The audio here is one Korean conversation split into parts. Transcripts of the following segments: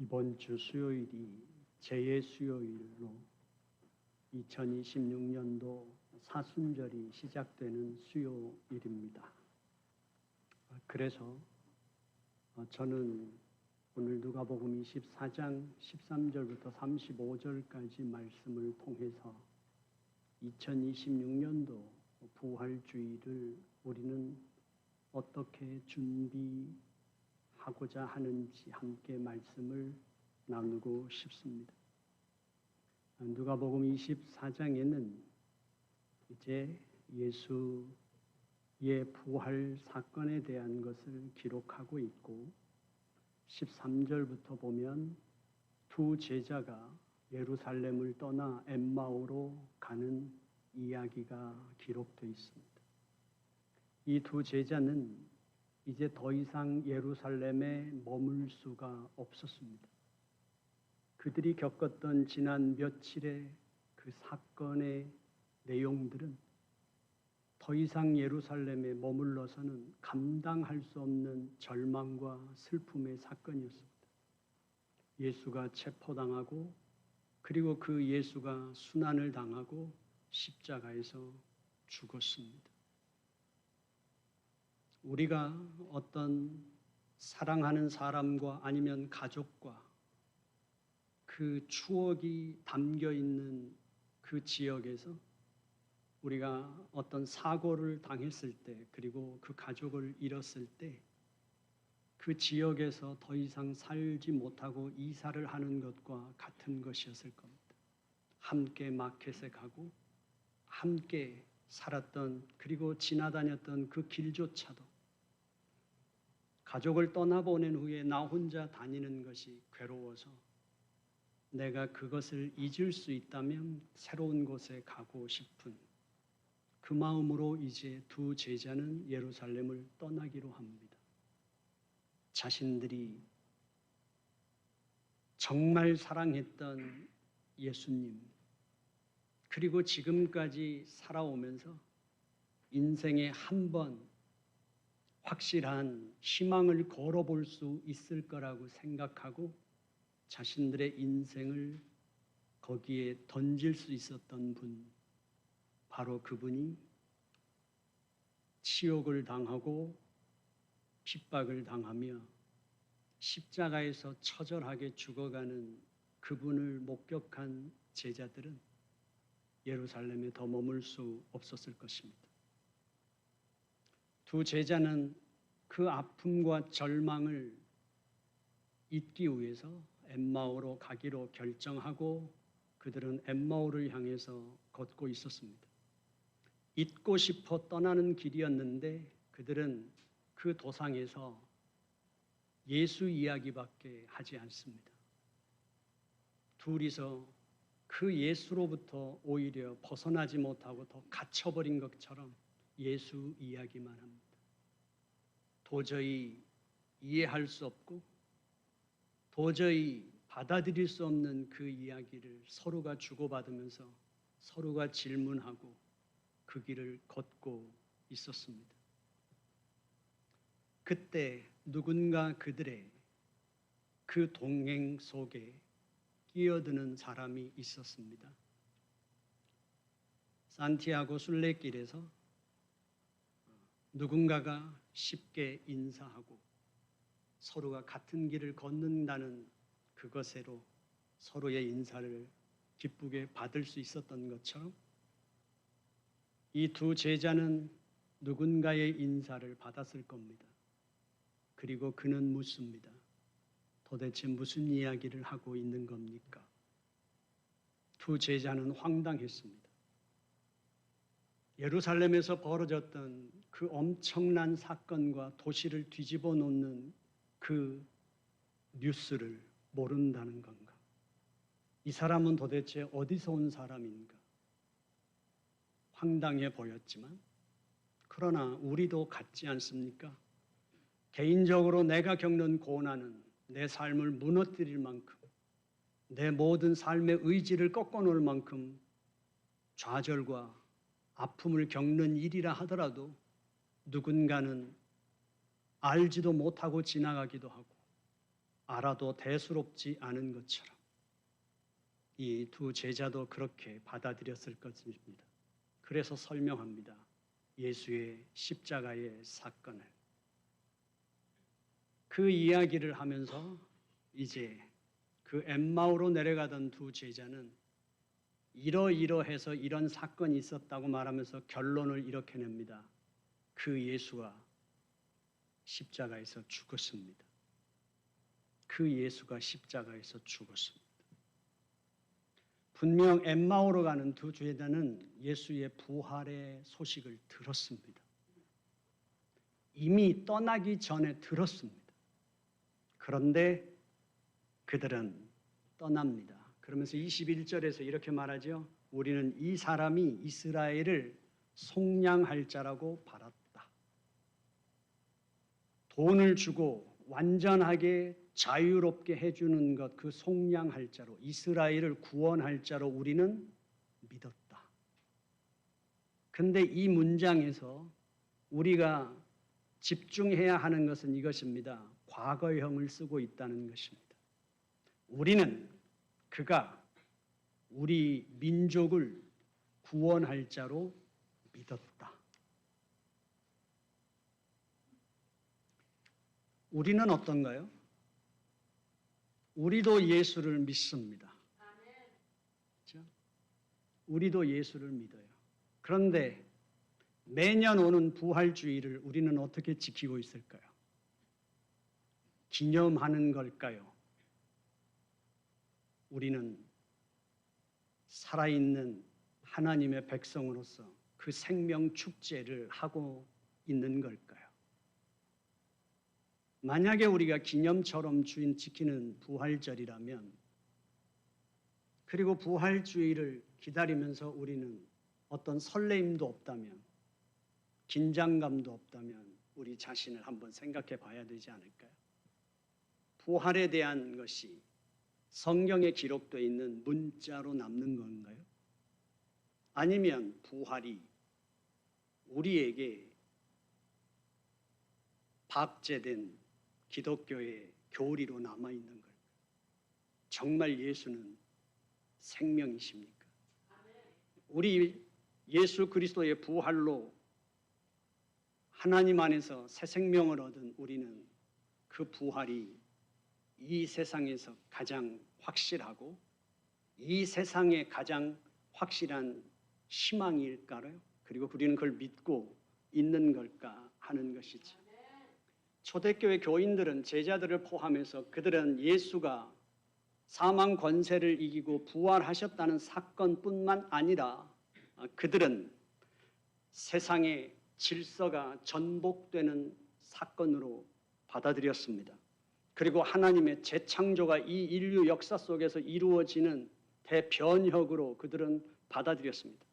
이번 주 수요일이 제의 수요일로 2026년도 사순절이 시작되는 수요일입니다. 그래서 저는 오늘 누가복음 24장 13절부터 35절까지 말씀을 통해서 2026년도 부활주의를 우리는 어떻게 준비하고자 하는지 함께 말씀을 나누고 싶습니다. 누가복음 24장에는 이제 예수의 부활 사건에 대한 것을 기록하고 있고 13절부터 보면 두 제자가 예루살렘을 떠나 엠마오로 가는 이야기가 기록되어 있습니다. 이 두 제자는 이제 더 이상 예루살렘에 머물 수가 없었습니다. 그들이 겪었던 지난 며칠의 그 사건의 내용들은 더 이상 예루살렘에 머물러서는 감당할 수 없는 절망과 슬픔의 사건이었습니다. 예수가 체포당하고 그리고 그 예수가 순환을 당하고 십자가에서 죽었습니다. 우리가 어떤 사랑하는 사람과 아니면 가족과 그 추억이 담겨 있는 그 지역에서 우리가 어떤 사고를 당했을 때 그리고 그 가족을 잃었을 때 그 지역에서 더 이상 살지 못하고 이사를 하는 것과 같은 것이었을 겁니다. 함께 마켓에 가고 함께 살았던 그리고 지나다녔던 그 길조차도 가족을 떠나보낸 후에 나 혼자 다니는 것이 괴로워서 내가 그것을 잊을 수 있다면 새로운 곳에 가고 싶은 그 마음으로 이제 두 제자는 예루살렘을 떠나기로 합니다. 자신들이 정말 사랑했던 예수님, 그리고 지금까지 살아오면서 인생에 한 번 확실한 희망을 걸어볼 수 있을 거라고 생각하고 자신들의 인생을 거기에 던질 수 있었던 분, 바로 그분이 치욕을 당하고 핍박을 당하며 십자가에서 처절하게 죽어가는 그분을 목격한 제자들은 예루살렘에 더 머물 수 없었을 것입니다. 두 제자는 그 아픔과 절망을 잊기 위해서 엠마오로 가기로 결정하고 그들은 엠마오를 향해서 걷고 있었습니다. 잊고 싶어 떠나는 길이었는데 그들은 그 도상에서 예수 이야기밖에 하지 않습니다. 둘이서 그 예수로부터 오히려 벗어나지 못하고 더 갇혀버린 것처럼 예수 이야기만 합니다. 도저히 이해할 수 없고 도저히 받아들일 수 없는 그 이야기를 서로가 주고받으면서 서로가 질문하고 그 길을 걷고 있었습니다. 그때 누군가 그들의 그 동행 속에 끼어드는 사람이 있었습니다. 산티아고 순례길에서 누군가가 쉽게 인사하고 서로가 같은 길을 걷는다는 그것으로 서로의 인사를 기쁘게 받을 수 있었던 것처럼 이 두 제자는 누군가의 인사를 받았을 겁니다. 그리고 그는 묻습니다. 도대체 무슨 이야기를 하고 있는 겁니까? 두 제자는 황당했습니다. 예루살렘에서 벌어졌던 그 엄청난 사건과 도시를 뒤집어 놓는 그 뉴스를 모른다는 건가? 이 사람은 도대체 어디서 온 사람인가? 황당해 보였지만 그러나 우리도 같지 않습니까? 개인적으로 내가 겪는 고난은 내 삶을 무너뜨릴 만큼 내 모든 삶의 의지를 꺾어놓을 만큼 좌절과 아픔을 겪는 일이라 하더라도 누군가는 알지도 못하고 지나가기도 하고 알아도 대수롭지 않은 것처럼 이 두 제자도 그렇게 받아들였을 것입니다. 그래서 설명합니다. 예수의 십자가의 사건을. 그 이야기를 하면서 이제 그 엠마오로 내려가던 두 제자는 이러이러해서 이런 사건이 있었다고 말하면서 결론을 이렇게 냅니다. 그 예수가 십자가에서 죽었습니다. 그 예수가 십자가에서 죽었습니다. 분명 엠마오로 가는 두 제자는 예수의 부활의 소식을 들었습니다. 이미 떠나기 전에 들었습니다. 그런데 그들은 떠납니다. 그러면서 21절에서 이렇게 말하죠. 우리는 이 사람이 이스라엘을 속량할 자라고 바랐다. 돈을 주고 완전하게 자유롭게 해주는 것, 그 속량할 자로, 이스라엘을 구원할 자로 우리는 믿었다. 근데 이 문장에서 우리가 집중해야 하는 것은 이것입니다. 과거형을 쓰고 있다는 것입니다. 우리는 그가 우리 민족을 구원할 자로 믿었다. 우리는 어떤가요? 우리도 예수를 믿습니다. 그렇죠? 우리도 예수를 믿어요. 그런데 매년 오는 부활주의를 우리는 어떻게 지키고 있을까요? 기념하는 걸까요? 우리는 살아있는 하나님의 백성으로서 그 생명 축제를 하고 있는 걸까요? 만약에 우리가 기념처럼 주인 지키는 부활절이라면, 그리고 부활주의를 기다리면서 우리는 어떤 설레임도 없다면, 긴장감도 없다면 우리 자신을 한번 생각해 봐야 되지 않을까요? 부활에 대한 것이 성경에 기록되어 있는 문자로 남는 건가요? 아니면 부활이 우리에게 박제된 기독교의 교리로 남아있는 걸까요? 정말 예수는 생명이십니까? 우리 예수 그리스도의 부활로 하나님 안에서 새 생명을 얻은 우리는 그 부활이 이 세상에서 가장 확실하고 이 세상의 가장 확실한 희망일까요? 그리고 우리는 그걸 믿고 있는 걸까 하는 것이지. 초대교회 교인들은, 제자들을 포함해서 그들은 예수가 사망 권세를 이기고 부활하셨다는 사건뿐만 아니라 그들은 세상의 질서가 전복되는 사건으로 받아들였습니다. 그리고 하나님의 재창조가 이 인류 역사 속에서 이루어지는 대변혁으로 그들은 받아들였습니다.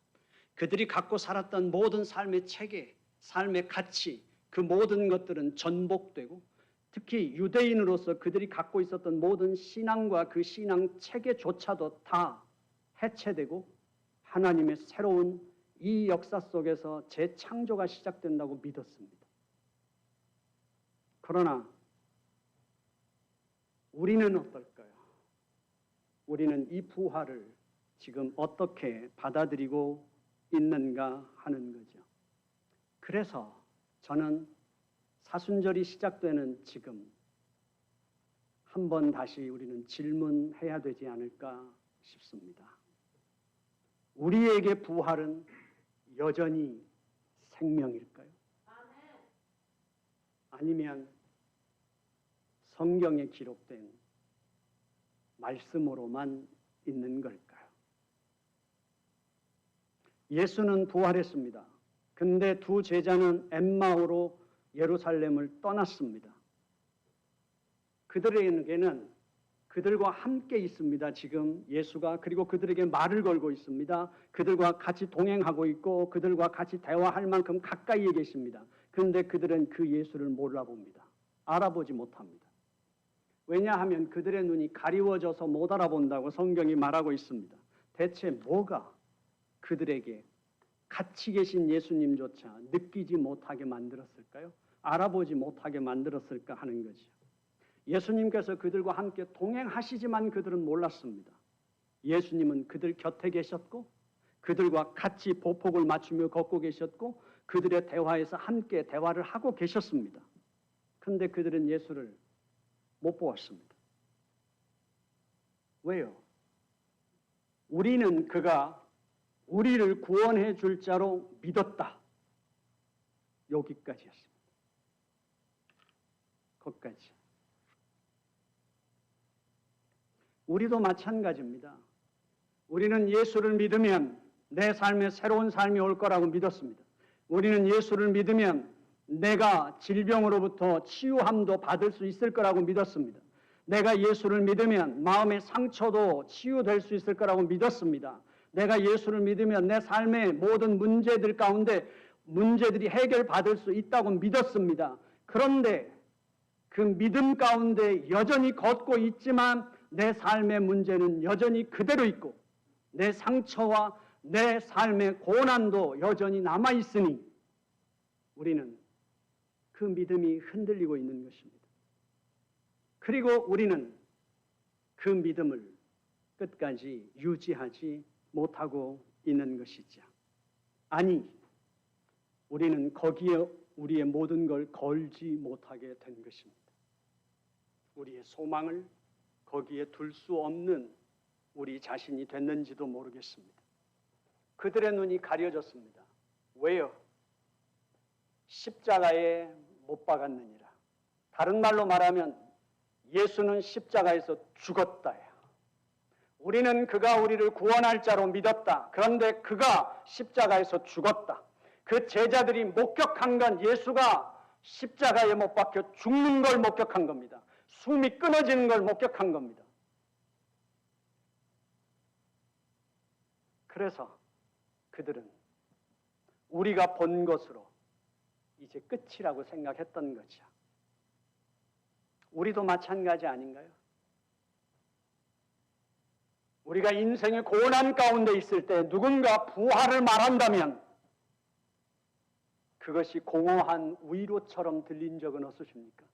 그들이 갖고 살았던 모든 삶의 체계, 삶의 가치, 그 모든 것들은 전복되고, 특히 유대인으로서 그들이 갖고 있었던 모든 신앙과 그 신앙 체계조차도 다 해체되고 하나님의 새로운 이 역사 속에서 재창조가 시작된다고 믿었습니다. 그러나 우리는 어떨까요? 우리는 이 부활을 지금 어떻게 받아들이고 있는가 하는 거죠. 그래서 저는 사순절이 시작되는 지금 한번 다시 우리는 질문해야 되지 않을까 싶습니다. 우리에게 부활은 여전히 생명일까요? 아니면 성경에 기록된 말씀으로만 있는 걸까요? 예수는 부활했습니다. 근데 두 제자는 엠마오로 예루살렘을 떠났습니다. 그들에게는 그들과 함께 있습니다. 지금 예수가. 그리고 그들에게 말을 걸고 있습니다. 그들과 같이 동행하고 있고 그들과 같이 대화할 만큼 가까이에 계십니다. 그런데 그들은 그 예수를 몰라봅니다. 알아보지 못합니다. 왜냐하면 그들의 눈이 가리워져서 못 알아본다고 성경이 말하고 있습니다. 대체 뭐가 그들에게 같이 계신 예수님조차 느끼지 못하게 만들었을까요? 알아보지 못하게 만들었을까 하는 거죠. 예수님께서 그들과 함께 동행하시지만 그들은 몰랐습니다. 예수님은 그들 곁에 계셨고 그들과 같이 보폭을 맞추며 걷고 계셨고 그들의 대화에서 함께 대화를 하고 계셨습니다. 그런데 그들은 예수를 못 보았습니다. 왜요? 우리는 그가 우리를 구원해 줄 자로 믿었다. 여기까지였습니다. 거기까지. 우리도 마찬가지입니다. 우리는 예수를 믿으면 내 삶에 새로운 삶이 올 거라고 믿었습니다. 우리는 예수를 믿으면 내가 질병으로부터 치유함도 받을 수 있을 거라고 믿었습니다. 내가 예수를 믿으면 마음의 상처도 치유될 수 있을 거라고 믿었습니다. 내가 예수를 믿으면 내 삶의 모든 문제들 가운데 문제들이 해결받을 수 있다고 믿었습니다. 그런데 그 믿음 가운데 여전히 걷고 있지만 내 삶의 문제는 여전히 그대로 있고 내 상처와 내 삶의 고난도 여전히 남아있으니 우리는 그 믿음이 흔들리고 있는 것입니다. 그리고 우리는 그 믿음을 끝까지 유지하지 못하고 있는 것이죠. 아니, 우리는 거기에 우리의 모든 걸 걸지 못하게 된 것입니다. 우리의 소망을 거기에 둘 수 없는 우리 자신이 됐는지도 모르겠습니다. 그들의 눈이 가려졌습니다. 왜요? 십자가에 못 박았느니라. 다른 말로 말하면 예수는 십자가에서 죽었다야. 우리는 그가 우리를 구원할 자로 믿었다. 그런데 그가 십자가에서 죽었다. 그 제자들이 목격한 건 예수가 십자가에 못 박혀 죽는 걸 목격한 겁니다. 숨이 끊어지는 걸 목격한 겁니다. 그래서 그들은 우리가 본 것으로 이제 끝이라고 생각했던 거죠. 우리도 마찬가지 아닌가요? 우리가 인생의 고난 가운데 있을 때 누군가 부활을 말한다면 그것이 공허한 위로처럼 들린 적은 없으십니까?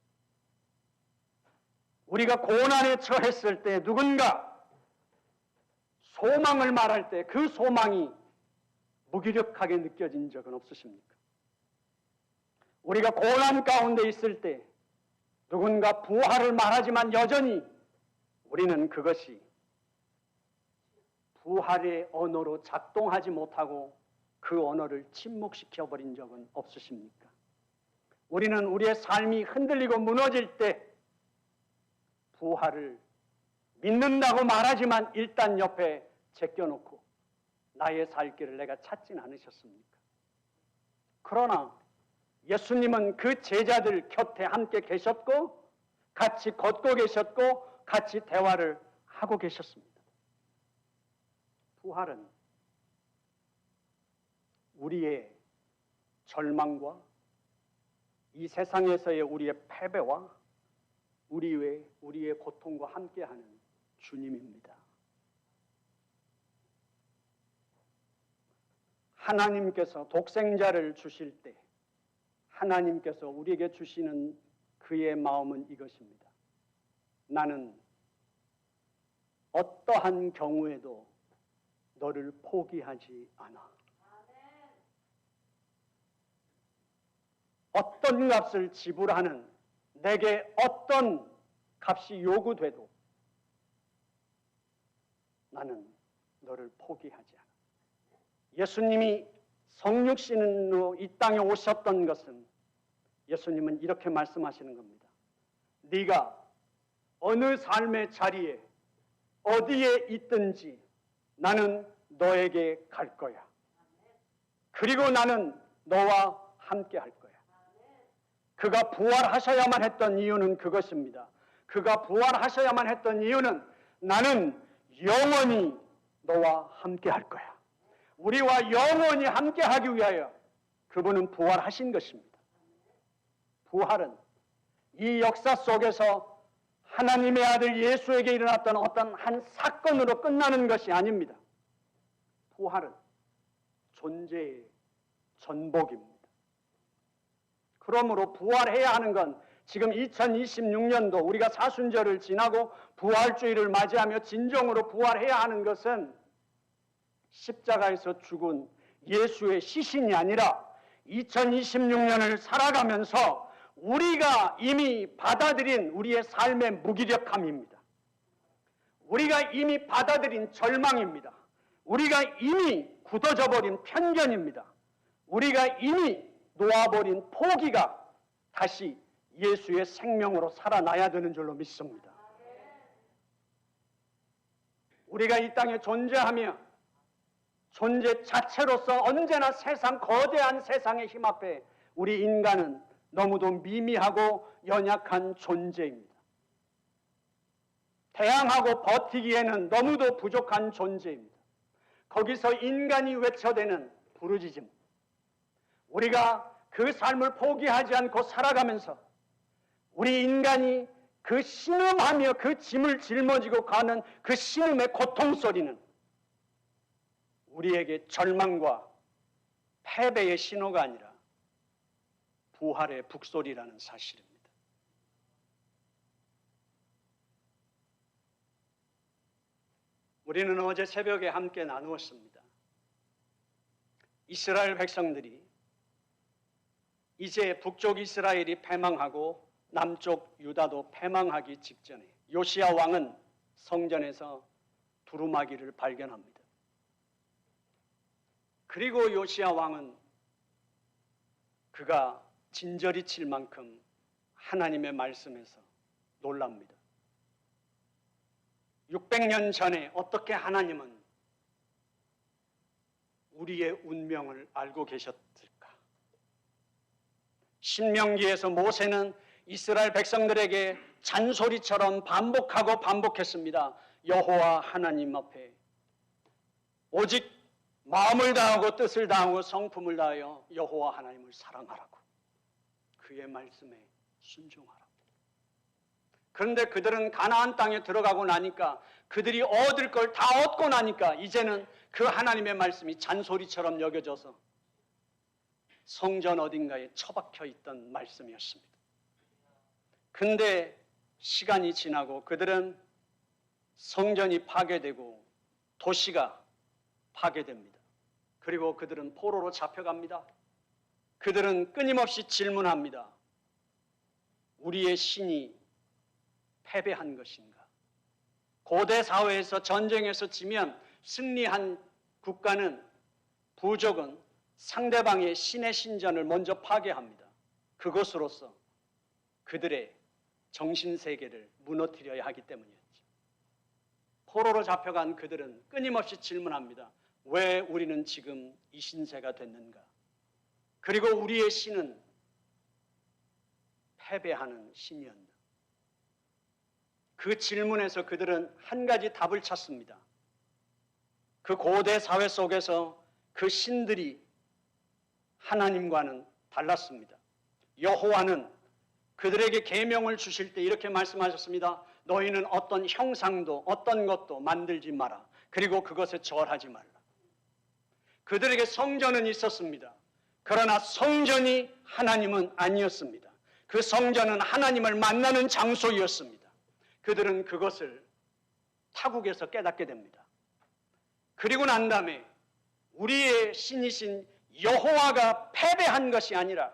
우리가 고난에 처했을 때 누군가 소망을 말할 때 그 소망이 무기력하게 느껴진 적은 없으십니까? 우리가 고난 가운데 있을 때 누군가 부활을 말하지만 여전히 우리는 그것이 부활의 언어로 작동하지 못하고 그 언어를 침묵시켜버린 적은 없으십니까? 우리는 우리의 삶이 흔들리고 무너질 때 부활을 믿는다고 말하지만 일단 옆에 제껴놓고 나의 살 길을 내가 찾진 않으셨습니까? 그러나 예수님은 그 제자들 곁에 함께 계셨고 같이 걷고 계셨고 같이 대화를 하고 계셨습니다. 부활은 우리의 절망과 이 세상에서의 우리의 패배와 우리의 고통과 함께하는 주님입니다. 하나님께서 독생자를 주실 때 하나님께서 우리에게 주시는 그의 마음은 이것입니다. 나는 어떠한 경우에도 너를 포기하지 않아. 어떤 값을 지불하는 내게 어떤 값이 요구돼도 나는 너를 포기하지 않아. 예수님이 성육신으로 이 땅에 오셨던 것은 예수님은 이렇게 말씀하시는 겁니다. 네가 어느 삶의 자리에 어디에 있든지 나는 너에게 갈 거야. 그리고 나는 너와 함께 할 거야. 그가 부활하셔야만 했던 이유는 그것입니다. 그가 부활하셔야만 했던 이유는 나는 영원히 너와 함께 할 거야. 우리와 영원히 함께 하기 위하여 그분은 부활하신 것입니다. 부활은 이 역사 속에서 하나님의 아들 예수에게 일어났던 어떤 한 사건으로 끝나는 것이 아닙니다. 부활은 존재의 전복입니다. 그러므로 부활해야 하는 건 지금 2026년도 우리가 사순절을 지나고 부활주의를 맞이하며 진정으로 부활해야 하는 것은 십자가에서 죽은 예수의 시신이 아니라 2026년을 살아가면서 우리가 이미 받아들인 우리의 삶의 무기력함입니다. 우리가 이미 받아들인 절망입니다. 우리가 이미 굳어져 버린 편견입니다. 우리가 이미 놓아버린 포기가 다시 예수의 생명으로 살아나야 되는 줄로 믿습니다. 우리가 이 땅에 존재하며 존재 자체로서 언제나 거대한 세상의 힘 앞에 우리 인간은 너무도 미미하고 연약한 존재입니다. 대항하고 버티기에는 너무도 부족한 존재입니다. 거기서 인간이 외쳐대는 부르짖음, 우리가 그 삶을 포기하지 않고 살아가면서 우리 인간이 그 신음하며 그 짐을 짊어지고 가는 그 신음의 고통소리는 우리에게 절망과 패배의 신호가 아니라 부활의 북소리라는 사실입니다. 우리는 어제 새벽에 함께 나누었습니다. 이스라엘 백성들이 이제 북쪽 이스라엘이 패망하고 남쪽 유다도 패망하기 직전에 요시야 왕은 성전에서 두루마기를 발견합니다. 그리고 요시야 왕은 그가 진저리 칠 만큼 하나님의 말씀에서 놀랍니다. 600년 전에 어떻게 하나님은 우리의 운명을 알고 계셨을까? 신명기에서 모세는 이스라엘 백성들에게 잔소리처럼 반복하고 반복했습니다. 여호와 하나님 앞에 오직 마음을 다하고 뜻을 다하고 성품을 다하여 여호와 하나님을 사랑하라고, 그의 말씀에 순종하라고. 그런데 그들은 가나안 땅에 들어가고 나니까, 그들이 얻을 걸 다 얻고 나니까 이제는 그 하나님의 말씀이 잔소리처럼 여겨져서 성전 어딘가에 처박혀 있던 말씀이었습니다. 근데 시간이 지나고 그들은 성전이 파괴되고 도시가 파괴됩니다. 그리고 그들은 포로로 잡혀갑니다. 그들은 끊임없이 질문합니다. 우리의 신이 패배한 것인가? 고대 사회에서 전쟁에서 지면 승리한 국가는, 부족은 상대방의 신의 신전을 먼저 파괴합니다. 그것으로써 그들의 정신세계를 무너뜨려야 하기 때문이었죠. 포로로 잡혀간 그들은 끊임없이 질문합니다. 왜 우리는 지금 이 신세가 됐는가? 그리고 우리의 신은 패배하는 신이었나? 그 질문에서 그들은 한 가지 답을 찾습니다. 그 고대 사회 속에서 그 신들이 하나님과는 달랐습니다. 여호와는 그들에게 계명을 주실 때 이렇게 말씀하셨습니다. 너희는 어떤 형상도 어떤 것도 만들지 마라. 그리고 그것에 절하지 말라. 그들에게 성전은 있었습니다. 그러나 성전이 하나님은 아니었습니다. 그 성전은 하나님을 만나는 장소였습니다. 그들은 그것을 타국에서 깨닫게 됩니다. 그리고 난 다음에 우리의 신이신 여호와가 패배한 것이 아니라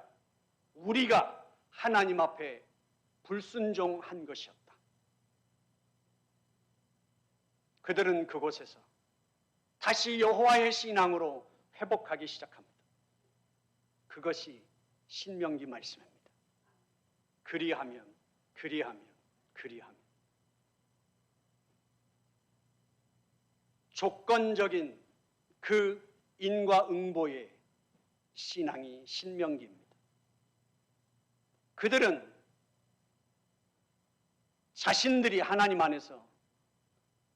우리가 하나님 앞에 불순종한 것이었다. 그들은 그곳에서 다시 여호와의 신앙으로 회복하기 시작합니다. 그것이 신명기 말씀입니다. 그리하면 조건적인 그 인과응보의 신앙이 신명기입니다. 그들은 자신들이 하나님 안에서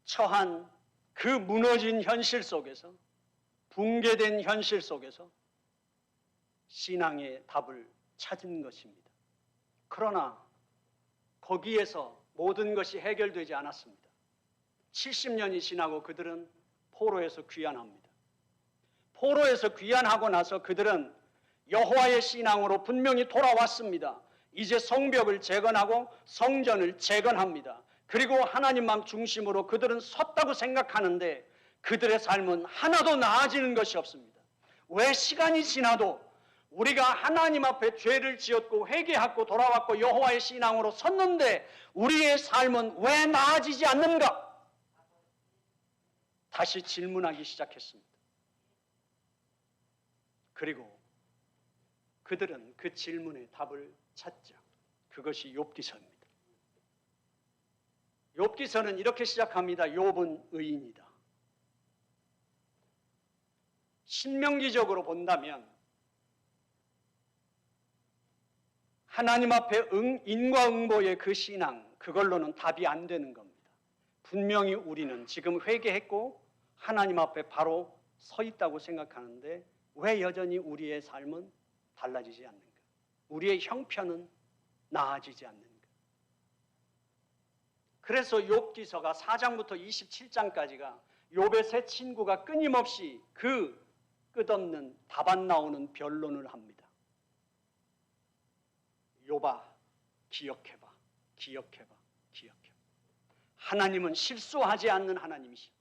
처한 그 무너진 현실 속에서, 붕괴된 현실 속에서 신앙의 답을 찾은 것입니다. 그러나 거기에서 모든 것이 해결되지 않았습니다. 70년이 지나고 그들은 포로에서 귀환합니다. 포로에서 귀환하고 나서 그들은 여호와의 신앙으로 분명히 돌아왔습니다. 이제 성벽을 재건하고 성전을 재건합니다. 그리고 하나님만 중심으로 그들은 섰다고 생각하는데 그들의 삶은 하나도 나아지는 것이 없습니다. 왜 시간이 지나도 우리가 하나님 앞에 죄를 지었고 회개하고 돌아왔고 여호와의 신앙으로 섰는데 우리의 삶은 왜 나아지지 않는가? 다시 질문하기 시작했습니다. 그리고 그들은 그 질문에 답을 찾죠. 그것이 욥기서입니다. 욥기서는 이렇게 시작합니다. 욥은 의인이다. 신명기적으로 본다면 하나님 앞에 인과응보의 그 신앙, 그걸로는 답이 안 되는 겁니다. 분명히 우리는 지금 회개했고 하나님 앞에 바로 서 있다고 생각하는데 왜 여전히 우리의 삶은 달라지지 않는가? 우리의 형편은 나아지지 않는가? 그래서 욥기서가 4장부터 27장까지가 욥의 세 친구가 끊임없이 그 끝없는 답 안 나오는 변론을 합니다. 욥아, 기억해봐, 기억해봐, 기억해봐. 하나님은 실수하지 않는 하나님이시오.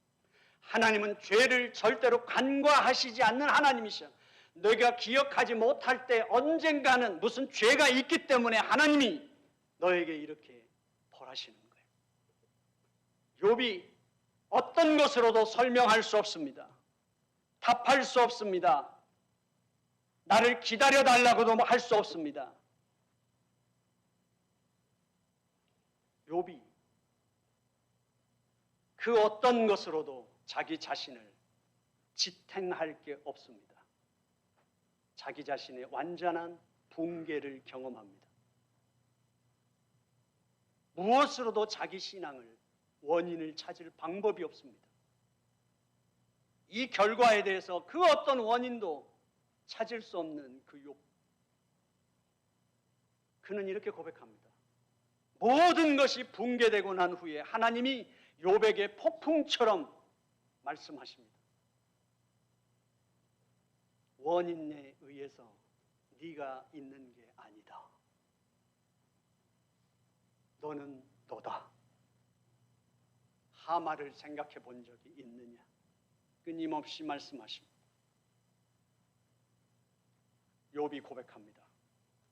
하나님은 죄를 절대로 간과하시지 않는 하나님이시오. 너희가 기억하지 못할 때 언젠가는 무슨 죄가 있기 때문에 하나님이 너에게 이렇게 벌하시는 거예요. 욥이 어떤 것으로도 설명할 수 없습니다. 답할 수 없습니다. 나를 기다려달라고도 할 수 없습니다. 욥이 그 어떤 것으로도 자기 자신을 지탱할 게 없습니다. 자기 자신의 완전한 붕괴를 경험합니다. 무엇으로도 자기 신앙을 원인을 찾을 방법이 없습니다. 이 결과에 대해서 그 어떤 원인도 찾을 수 없는 그 욥. 그는 이렇게 고백합니다. 모든 것이 붕괴되고 난 후에 하나님이 욥에게 폭풍처럼 말씀하십니다. 원인에 의해서 네가 있는 게 아니다. 너는 너다. 하마를 생각해 본 적이 있느냐? 끊임없이 말씀하십니다. 욥이 고백합니다.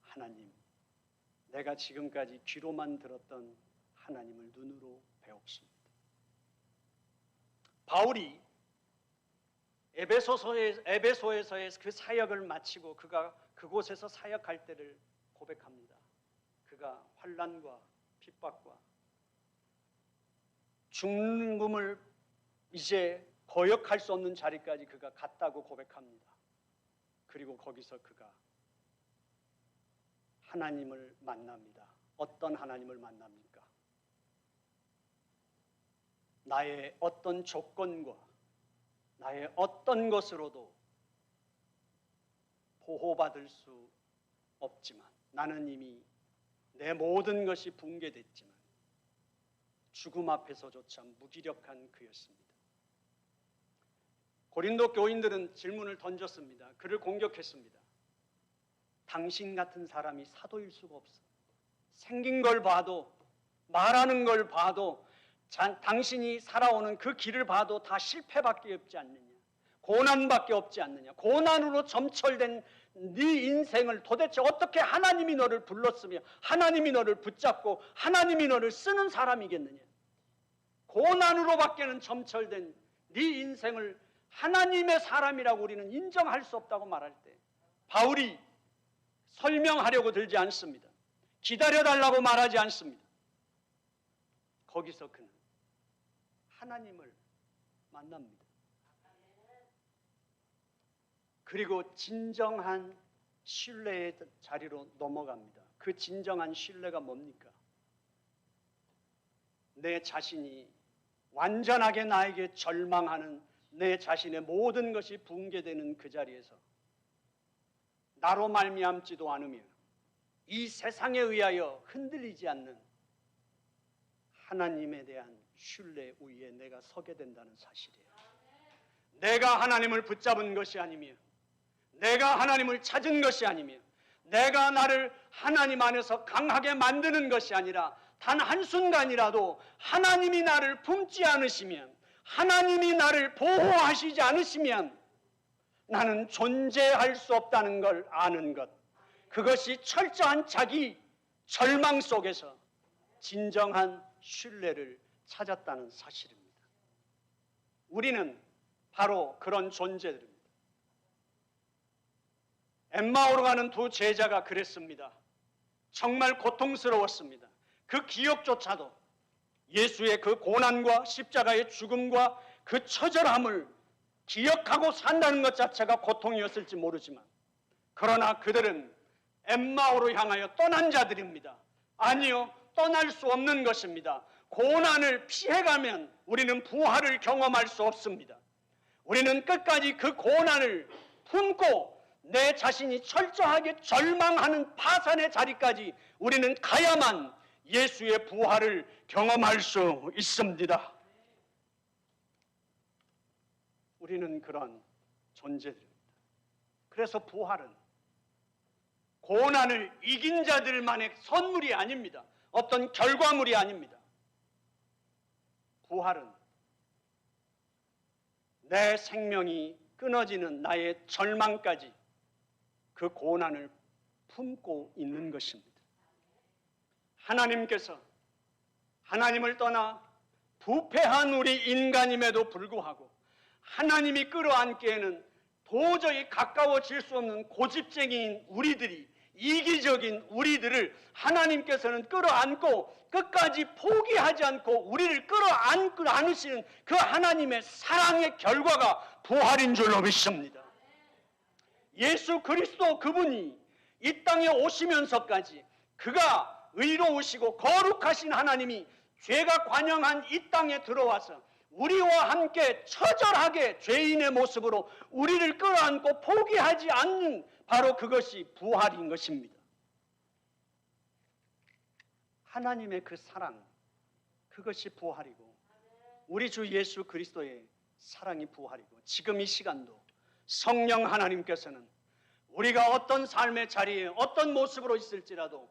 하나님, 내가 지금까지 귀로만 들었던 하나님을 눈으로 배웠습니다. 바울이 에베소에서의 그 사역을 마치고 그가 그곳에서 사역할 때를 고백합니다. 그가 환난과 핍박과 죽음을 이제 거역할 수 없는 자리까지 그가 갔다고 고백합니다. 그리고 거기서 그가 하나님을 만납니다. 어떤 하나님을 만납니까? 나의 어떤 조건과 나의 어떤 것으로도 보호받을 수 없지만 나는 이미 내 모든 것이 붕괴됐지만 죽음 앞에서조차 무기력한 그였습니다. 고린도 교인들은 질문을 던졌습니다. 그를 공격했습니다. 당신 같은 사람이 사도일 수가 없어. 생긴 걸 봐도 말하는 걸 봐도 당신이 살아오는 그 길을 봐도 다 실패밖에 없지 않느냐. 고난밖에 없지 않느냐. 고난으로 점철된 네 인생을 도대체 어떻게 하나님이 너를 불렀으며 하나님이 너를 붙잡고 하나님이 너를 쓰는 사람이겠느냐. 고난으로밖에는 점철된 네 인생을 하나님의 사람이라고 우리는 인정할 수 없다고 말할 때 바울이 설명하려고 들지 않습니다. 기다려달라고 말하지 않습니다. 거기서 그는 하나님을 만납니다. 그리고 진정한 신뢰의 자리로 넘어갑니다. 그 진정한 신뢰가 뭡니까? 내 자신이 완전하게 나에게 절망하는 내 자신의 모든 것이 붕괴되는 그 자리에서 나로 말미암지도 않으며 이 세상에 의하여 흔들리지 않는 하나님에 대한 신뢰 위에 내가 서게 된다는 사실이에요. 내가 하나님을 붙잡은 것이 아니며 내가 하나님을 찾은 것이 아니며 내가 나를 하나님 안에서 강하게 만드는 것이 아니라 단 한순간이라도 하나님이 나를 품지 않으시면, 하나님이 나를 보호하시지 않으시면 나는 존재할 수 없다는 걸 아는 것, 그것이 철저한 자기 절망 속에서 진정한 신뢰를 찾았다는 사실입니다. 우리는 바로 그런 존재들입니다. 엠마오로 가는 두 제자가 그랬습니다. 정말 고통스러웠습니다. 그 기억조차도 예수의 그 고난과 십자가의 죽음과 그 처절함을 기억하고 산다는 것 자체가 고통이었을지 모르지만, 그러나 그들은 엠마오로 향하여 떠난 자들입니다. 아니요, 떠날 수 없는 것입니다. 고난을 피해가면 우리는 부활을 경험할 수 없습니다. 우리는 끝까지 그 고난을 품고 내 자신이 철저하게 절망하는 파산의 자리까지 우리는 가야만 예수의 부활을 경험할 수 있습니다. 우리는 그런 존재들입니다. 그래서 부활은 고난을 이긴 자들만의 선물이 아닙니다. 어떤 결과물이 아닙니다. 부활은 내 생명이 끊어지는 나의 절망까지 그 고난을 품고 있는 것입니다. 하나님께서 하나님을 떠나 부패한 우리 인간임에도 불구하고 하나님이 끌어안기에는 도저히 가까워질 수 없는 고집쟁이인 우리들이, 이기적인 우리들을 하나님께서는 끌어안고 끝까지 포기하지 않고 우리를 끌어안으시는 그 하나님의 사랑의 결과가 부활인 줄로 믿습니다. 예수 그리스도 그분이 이 땅에 오시면서까지 그가 의로우시고 거룩하신 하나님이 죄가 관영한 이 땅에 들어와서 우리와 함께 처절하게 죄인의 모습으로 우리를 끌어안고 포기하지 않는 바로 그것이 부활인 것입니다. 하나님의 그 사랑, 그것이 부활이고 우리 주 예수 그리스도의 사랑이 부활이고, 지금 이 시간도 성령 하나님께서는 우리가 어떤 삶의 자리에 어떤 모습으로 있을지라도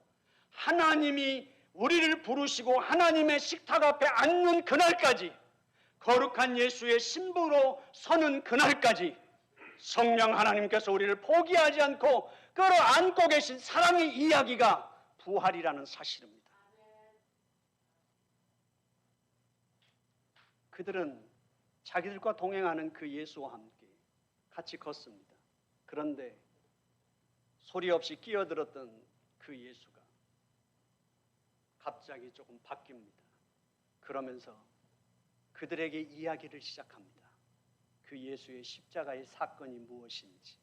하나님이 우리를 부르시고 하나님의 식탁 앞에 앉는 그날까지, 거룩한 예수의 신부로 서는 그날까지 성령 하나님께서 우리를 포기하지 않고 끌어안고 계신 사랑의 이야기가 부활이라는 사실입니다. 그들은 자기들과 동행하는 그 예수와 함께 같이 걷습니다. 그런데 소리 없이 끼어들었던 그 예수가 갑자기 조금 바뀝니다. 그러면서 그들에게 이야기를 시작합니다. 그 예수의 십자가의 사건이 무엇인지.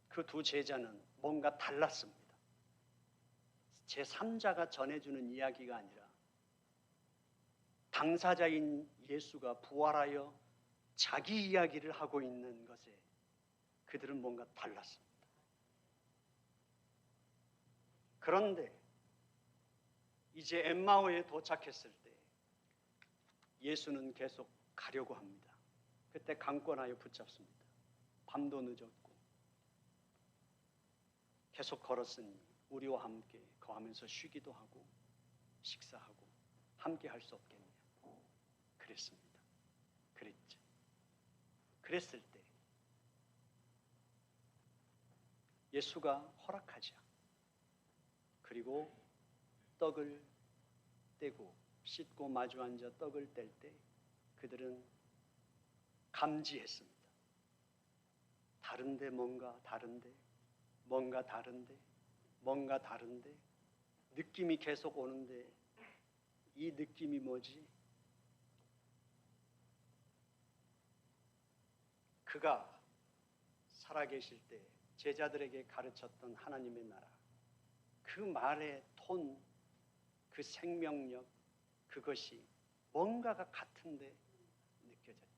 그 두 제자는 뭔가 달랐습니다. 제3자가 전해주는 이야기가 아니라 당사자인 예수가 부활하여 자기 이야기를 하고 있는 것에 그들은 뭔가 달랐습니다. 그런데 이제 엠마오에 도착했을 때 예수는 계속 가려고 합니다. 그때 강권하여 붙잡습니다. 밤도 늦었고 계속 걸었으니 우리와 함께 거하면서 쉬기도 하고 식사하고 함께 할 수 없겠냐. 그랬습니다. 그랬죠. 그랬을 때 예수가 허락하자. 그리고 떡을 떼고 씻고 마주 앉아 떡을 뗄 때 그들은 감지했습니다. 다른데 뭔가 다른데 뭔가 다른데 뭔가 다른데 느낌이 계속 오는데 이 느낌이 뭐지? 그가 살아계실 때 제자들에게 가르쳤던 하나님의 나라, 그 말의 톤, 그 생명력, 그것이 뭔가가 같은데 느껴졌죠.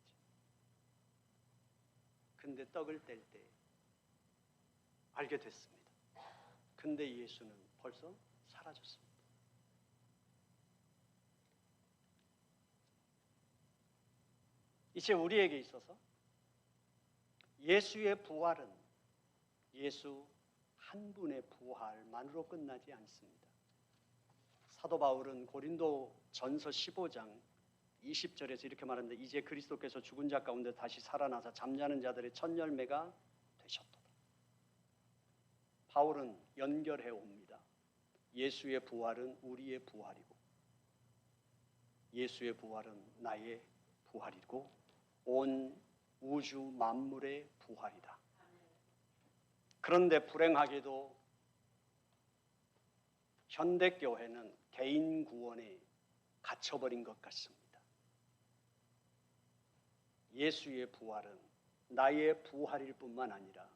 근데 떡을 뗄 때 알게 됐습니다. 근데 예수는 벌써 사라졌습니다. 이제 우리에게 있어서 예수의 부활은 예수 한 분의 부활만으로 끝나지 않습니다. 사도 바울은 고린도 전서 15장 20절에서 이렇게 말합니다. 이제 그리스도께서 죽은 자 가운데 다시 살아나사 잠자는 자들의 첫 열매가 되셨도다. 바울은 연결해 옵니다. 예수의 부활은 우리의 부활이고 예수의 부활은 나의 부활이고 온 우주 만물의 부활이다. 그런데 불행하게도 현대교회는 개인 구원에 갇혀버린 것 같습니다. 예수의 부활은 나의 부활일 뿐만 아니라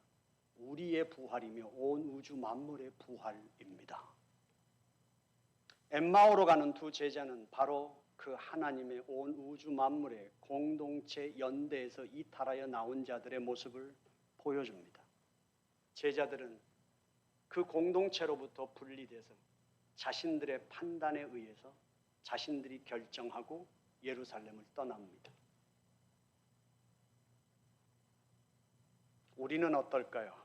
우리의 부활이며 온 우주 만물의 부활입니다. 엠마오로 가는 두 제자는 바로 그 하나님의 온 우주 만물의 공동체 연대에서 이탈하여 나온 자들의 모습을 보여줍니다. 제자들은 그 공동체로부터 분리돼서 자신들의 판단에 의해서 자신들이 결정하고 예루살렘을 떠납니다. 우리는 어떨까요?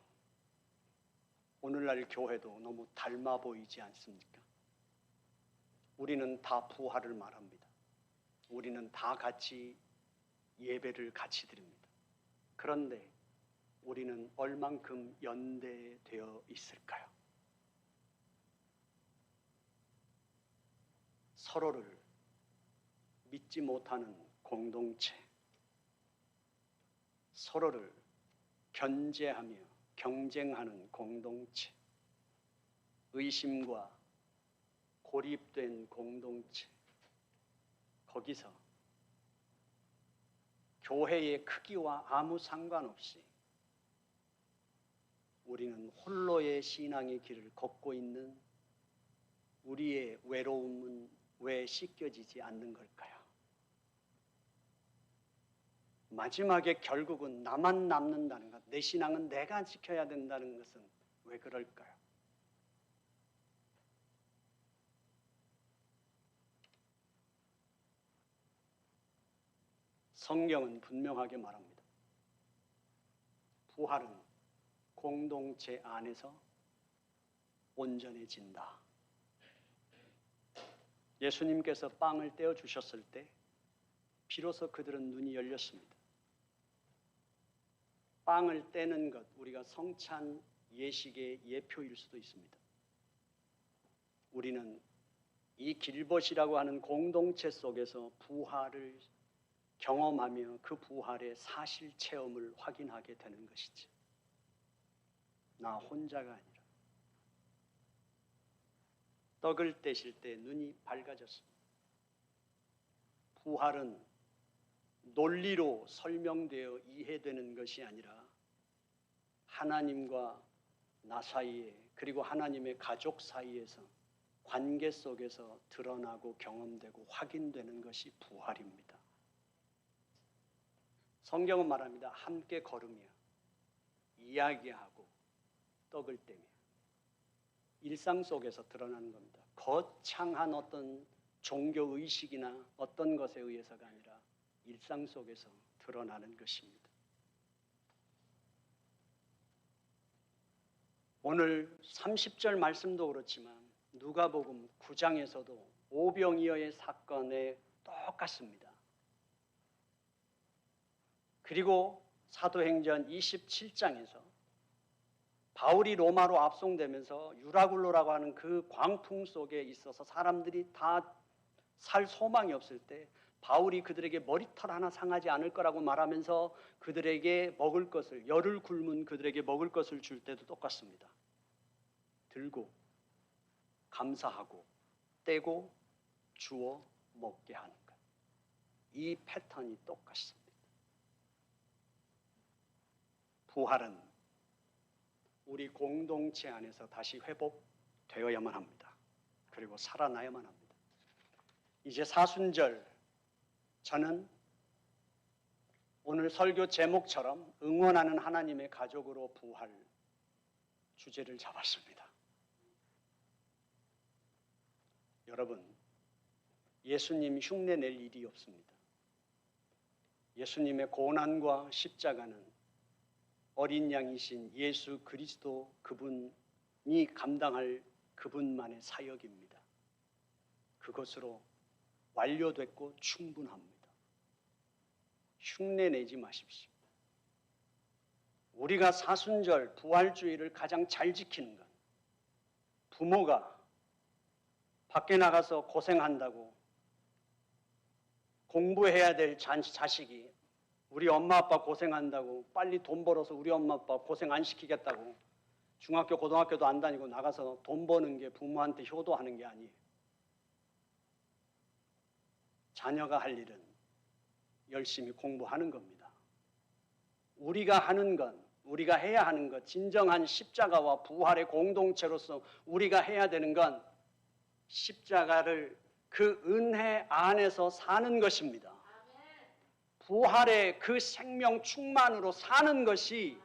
오늘날 교회도 너무 닮아 보이지 않습니까? 우리는 다 부활을 말합니다. 우리는 다 같이 예배를 같이 드립니다. 그런데 우리는 얼만큼 연대되어 있을까요? 서로를 믿지 못하는 공동체, 서로를 견제하며 경쟁하는 공동체, 의심과 고립된 공동체, 거기서 교회의 크기와 아무 상관없이 우리는 홀로의 신앙의 길을 걷고 있는 우리의 외로움은 왜 씻겨지지 않는 걸까요? 마지막에 결국은 나만 남는다는 것, 내 신앙은 내가 지켜야 된다는 것은 왜 그럴까요? 성경은 분명하게 말합니다. 부활은 공동체 안에서 온전해진다. 예수님께서 빵을 떼어 주셨을 때 비로소 그들은 눈이 열렸습니다. 빵을 떼는 것, 우리가 성찬 예식의 예표일 수도 있습니다. 우리는 이 길벗이라고 하는 공동체 속에서 부활을 경험하며 그 부활의 사실 체험을 확인하게 되는 것이지. 나 혼자가 아니라. 떡을 떼실 때 눈이 밝아졌습니다. 부활은 논리로 설명되어 이해되는 것이 아니라 하나님과 나 사이에 그리고 하나님의 가족 사이에서 관계 속에서 드러나고 경험되고 확인되는 것이 부활입니다. 성경은 말합니다. 함께 걸으며 이야기하고 떡을 떼며 일상 속에서 드러나는 겁니다. 거창한 어떤 종교의식이나 어떤 것에 의해서가 아니라 일상 속에서 드러나는 것입니다. 오늘 30절 말씀도 그렇지만 누가복음 9장에서도 오병이어의 사건에 똑같습니다. 그리고 사도행전 27장에서 바울이 로마로 압송되면서 유라굴로라고 하는 그 광풍 속에 있어서 사람들이 다 살 소망이 없을 때 바울이 그들에게 머리털 하나 상하지 않을 거라고 말하면서 그들에게 먹을 것을, 열을 굶은 그들에게 먹을 것을 줄 때도 똑같습니다. 들고 감사하고 떼고 주어 먹게 하는 것. 이 패턴이 똑같습니다. 부활은 우리 공동체 안에서 다시 회복되어야만 합니다. 그리고 살아나야만 합니다. 이제 사순절, 저는 오늘 설교 제목처럼 응원하는 하나님의 가족으로 부활 주제를 잡았습니다. 여러분, 예수님 흉내 낼 일이 없습니다. 예수님의 고난과 십자가는 어린 양이신 예수 그리스도 그분이 감당할 그분만의 사역입니다. 그것으로 완료됐고 충분합니다. 흉내내지 마십시오. 우리가 사순절 부활주의를 가장 잘 지키는 것, 부모가 밖에 나가서 고생한다고 공부해야 될 자식이 우리 엄마 아빠 고생한다고 빨리 돈 벌어서 우리 엄마 아빠 고생 안 시키겠다고 중학교 고등학교도 안 다니고 나가서 돈 버는 게 부모한테 효도하는 게 아니에요. 자녀가 할 일은 열심히 공부하는 겁니다. 우리가 하는 건, 우리가 해야 하는 것, 진정한 십자가와 부활의 공동체로서 우리가 해야 되는 건 십자가를 그 은혜 안에서 사는 것입니다. 부활의 그 생명 충만으로 사는 것이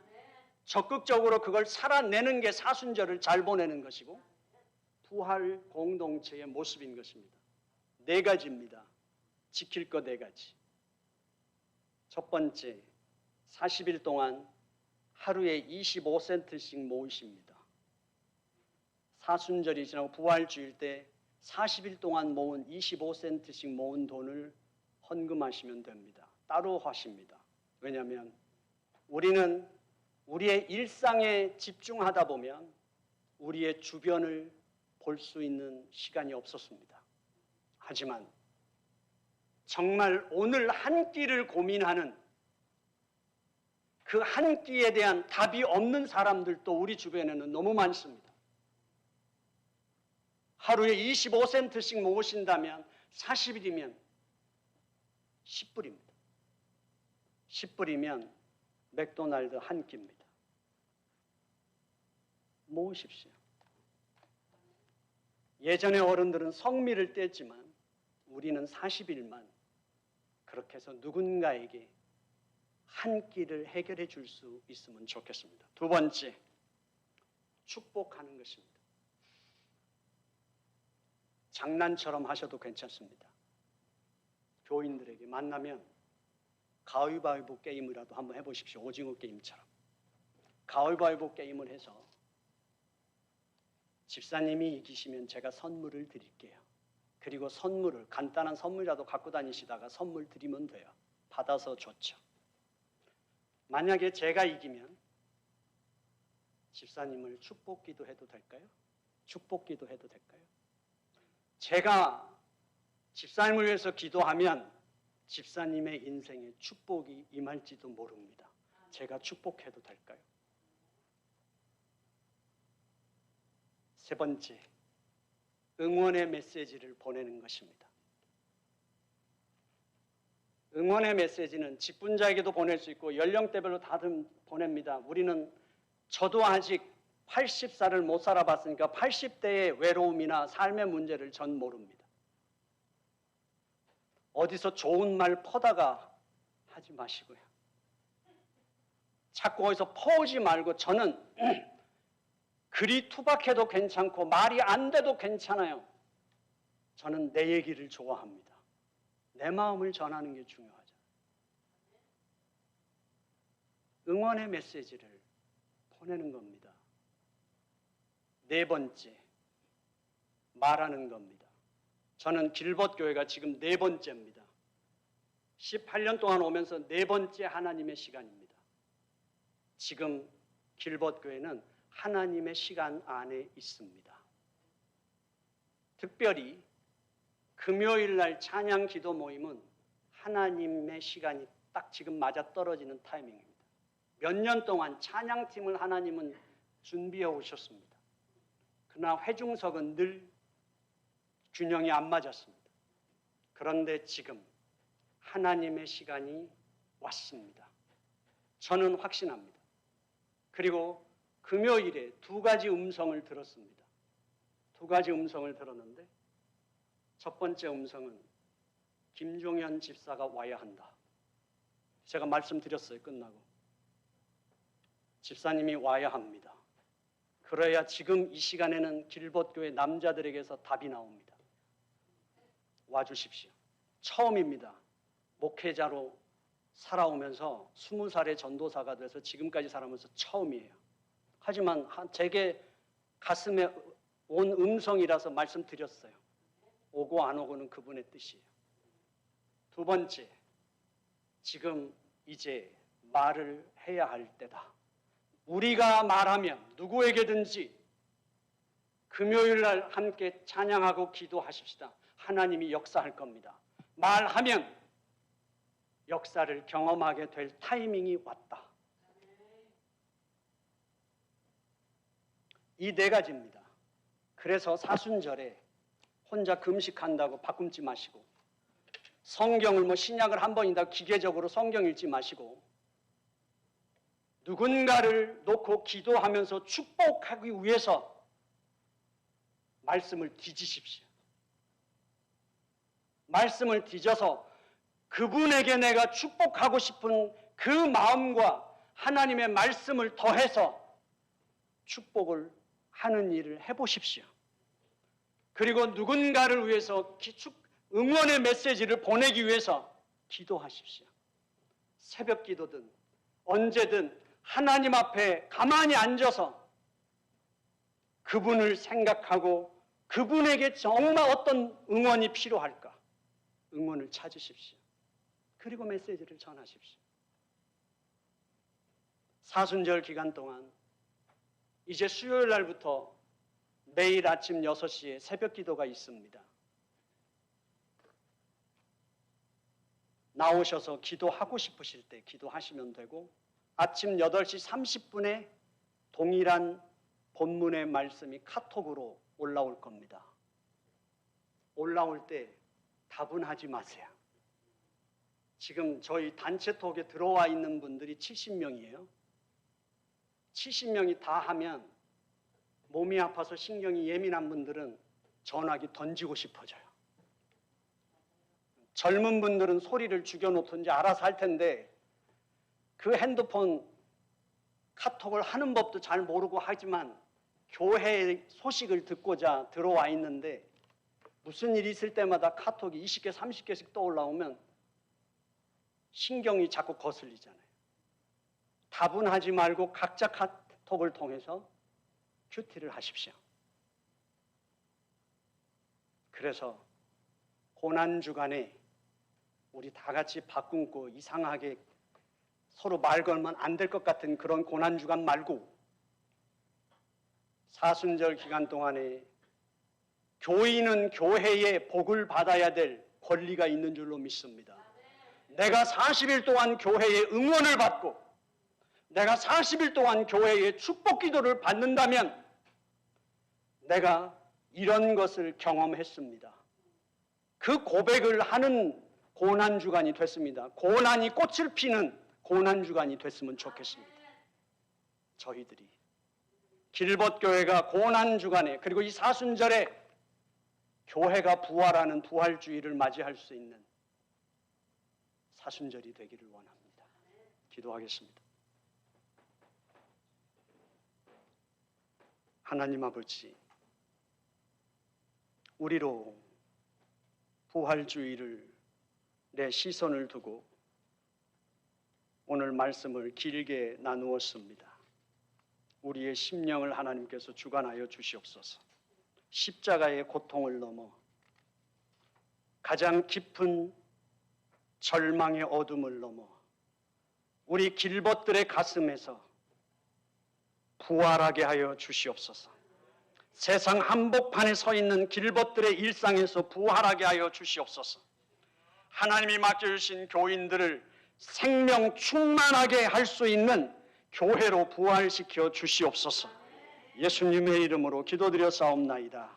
적극적으로 그걸 살아내는 게 사순절을 잘 보내는 것이고 부활 공동체의 모습인 것입니다. 4가지입니다. 지킬 거 4가지. 첫 번째, 40일 동안 하루에 25센트씩 모으십니다. 사순절이 지나고 부활주일 때 40일 동안 모은 25센트씩 모은 돈을 헌금하시면 됩니다. 따로 하십니다. 왜냐하면 우리는 우리의 일상에 집중하다 보면 우리의 주변을 볼 수 있는 시간이 없었습니다. 하지만 정말 오늘 한 끼를 고민하는 그 한 끼에 대한 답이 없는 사람들도 우리 주변에는 너무 많습니다. 하루에 25센트씩 모으신다면 40일이면 10불입니다. 10불이면 맥도날드 한 끼입니다. 모으십시오. 예전에 어른들은 성미를 뗐지만 우리는 40일만 그렇게 해서 누군가에게 한 끼를 해결해 줄 수 있으면 좋겠습니다. 2번째, 축복하는 것입니다. 장난처럼 하셔도 괜찮습니다. 교인들에게 만나면 가위바위보 게임이라도 한번 해보십시오. 오징어 게임처럼. 가위바위보 게임을 해서 집사님이 이기시면 제가 선물을 드릴게요. 그리고 선물을 간단한 선물이라도 갖고 다니시다가 선물 드리면 돼요. 받아서 좋죠. 만약에 제가 이기면 집사님을 축복기도 해도 될까요? 축복기도 해도 될까요? 제가 집사님을 위해서 기도하면 집사님의 인생에 축복이 임할지도 모릅니다. 제가 축복해도 될까요? 3번째, 응원의 메시지를 보내는 것입니다. 응원의 메시지는 직분자에게도 보낼 수 있고 연령대별로 다들 보냅니다. 저도 아직 80살을 못 살아봤으니까 80대의 외로움이나 삶의 문제를 전 모릅니다. 어디서 좋은 말 퍼다가 하지 마시고요. 자꾸 어디서 퍼오지 말고 저는 글이 투박해도 괜찮고 말이 안 돼도 괜찮아요. 저는 내 얘기를 좋아합니다. 내 마음을 전하는 게 중요하죠. 응원의 메시지를 보내는 겁니다. 4번째, 말하는 겁니다. 저는 길벗교회가 지금 4번째입니다. 18년 동안 오면서 4번째 하나님의 시간입니다. 지금 길벗교회는 하나님의 시간 안에 있습니다. 특별히 금요일 날 찬양 기도 모임은 하나님의 시간이 딱 지금 맞아떨어지는 타이밍입니다. 몇 년 동안 찬양팀을 하나님은 준비해 오셨습니다. 그러나 회중석은 늘 균형이 안 맞았습니다. 그런데 지금 하나님의 시간이 왔습니다. 저는 확신합니다. 그리고 금요일에 2가지 음성을 들었습니다. 2가지 음성을 들었는데 첫 번째 음성은 김종현 집사가 와야 한다. 제가 말씀드렸어요. 끝나고. 집사님이 와야 합니다. 그래야 지금 이 시간에는 길벗교회 남자들에게서 답이 나옵니다. 와주십시오. 처음입니다. 목회자로 살아오면서 20살에 전도사가 돼서 지금까지 살아오면서 처음이에요. 하지만 제게 가슴에 온 음성이라서 말씀드렸어요. 오고 안 오고는 그분의 뜻이에요. 두 번째, 지금 이제 말을 해야 할 때다. 우리가 말하면 누구에게든지 금요일 날 함께 찬양하고 기도하십시다. 하나님이 역사할 겁니다. 말하면 역사를 경험하게 될 타이밍이 왔다. 이 네 가지입니다. 그래서 사순절에 혼자 금식한다고 바꿈지 마시고, 성경을 신약을 한 번이다 기계적으로 성경 읽지 마시고, 누군가를 놓고 기도하면서 축복하기 위해서 말씀을 뒤지십시오. 말씀을 뒤져서 그분에게 내가 축복하고 싶은 그 마음과 하나님의 말씀을 더해서 축복을 하는 일을 해보십시오. 그리고 누군가를 위해서 응원의 메시지를 보내기 위해서 기도하십시오. 새벽 기도든 언제든 하나님 앞에 가만히 앉아서 그분을 생각하고 그분에게 정말 어떤 응원이 필요할까? 응원을 찾으십시오. 그리고 메시지를 전하십시오. 사순절 기간 동안 이제 수요일 날부터 매일 아침 6시에 새벽 기도가 있습니다. 나오셔서 기도하고 싶으실 때 기도하시면 되고, 아침 8시 30분에 동일한 본문의 말씀이 카톡으로 올라올 겁니다. 올라올 때 답은 하지 마세요. 지금 저희 단체톡에 들어와 있는 분들이 70명이에요. 70명이 다 하면 몸이 아파서 신경이 예민한 분들은 전화기 던지고 싶어져요. 젊은 분들은 소리를 죽여놓든지 알아서 할 텐데, 그 핸드폰 카톡을 하는 법도 잘 모르고 하지만 교회의 소식을 듣고자 들어와 있는데, 무슨 일이 있을 때마다 카톡이 20개, 30개씩 떠올라오면 신경이 자꾸 거슬리잖아요. 답은 하지 말고 각자 카톡을 통해서 큐티를 하십시오. 그래서 고난주간에 우리 다 같이 밥 굶고 이상하게 서로 말 걸면 안 될 것 같은 그런 고난주간 말고, 사순절 기간 동안에 교인은 교회의 복을 받아야 될 권리가 있는 줄로 믿습니다. 내가 40일 동안 교회의 응원을 받고 내가 40일 동안 교회의 축복 기도를 받는다면 내가 이런 것을 경험했습니다. 그 고백을 하는 고난주간이 됐습니다. 고난이 꽃을 피는 고난주간이 됐으면 좋겠습니다. 저희들이 길벗교회가 고난주간에, 그리고 이 사순절에 교회가 부활하는 부활주의를 맞이할 수 있는 사순절이 되기를 원합니다. 기도하겠습니다. 하나님 아버지, 우리로 부활주의를 내 시선을 두고 오늘 말씀을 길게 나누었습니다. 우리의 심령을 하나님께서 주관하여 주시옵소서. 십자가의 고통을 넘어 가장 깊은 절망의 어둠을 넘어 우리 길벗들의 가슴에서 부활하게 하여 주시옵소서. 세상 한복판에 서 있는 길벗들의 일상에서 부활하게 하여 주시옵소서. 하나님이 맡겨주신 교인들을 생명 충만하게 할 수 있는 교회로 부활시켜 주시옵소서. 예수님의 이름으로 기도드려 싸움나이다.